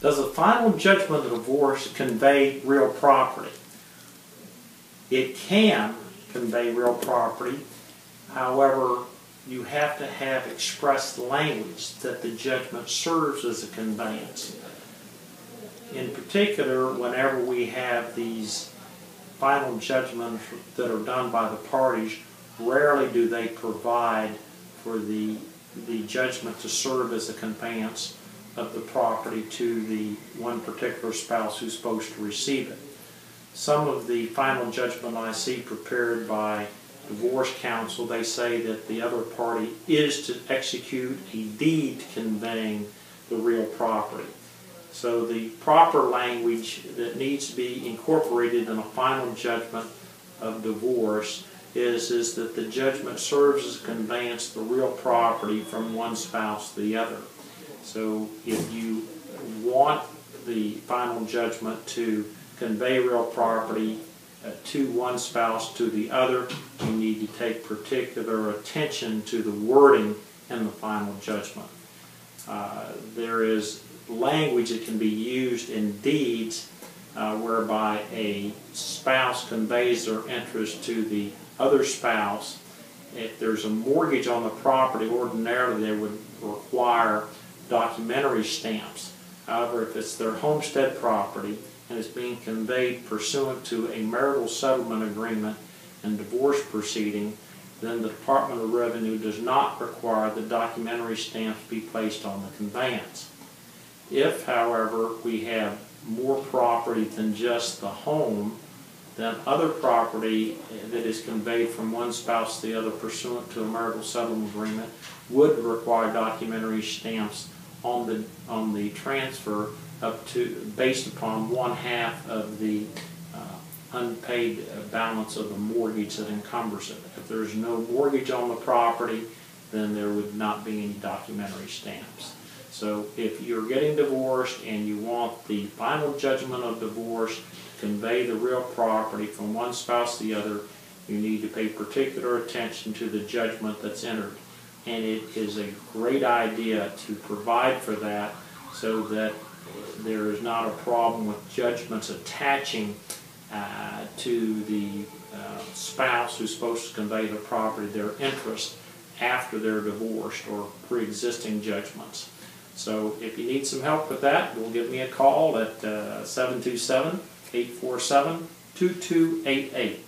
Does a final judgment of divorce convey real property? It can convey real property. However, you have to have expressed language that the judgment serves as a conveyance. In particular, whenever we have these final judgments that are done by the parties, rarely do they provide for the judgment to serve as a conveyance of the property to the one particular spouse who's supposed to receive it. Some of the final judgment I see prepared by divorce counsel, they say that the other party is to execute a deed conveying the real property. So the proper language that needs to be incorporated in a final judgment of divorce is that the judgment serves as a conveyance of the real property from one spouse to the other. So if you want the final judgment to convey real property to one spouse to the other, you need to take particular attention to the wording in the final judgment. There is language that can be used in deeds whereby a spouse conveys their interest to the other spouse. If there's a mortgage on the property, ordinarily they would require documentary stamps. However, if it's their homestead property and it's being conveyed pursuant to a marital settlement agreement and divorce proceeding, then the Department of Revenue does not require the documentary stamps be placed on the conveyance. If, however, we have more property than just the home, then other property that is conveyed from one spouse to the other pursuant to a marital settlement agreement would require documentary stamps on the transfer up to based upon 1/2 of the unpaid balance of the mortgage that encumbers it. If there's no mortgage on the property, then there would not be any documentary stamps. So if you're getting divorced and you want the final judgment of divorce to convey the real property from one spouse to the other, you need to pay particular attention to the judgment that's entered. And it is a great idea to provide for that so that there is not a problem with judgments attaching to the spouse who's supposed to convey the property, their interest after they're divorced or pre-existing judgments. So if you need some help with that, you'll give me a call at 727-847-2288.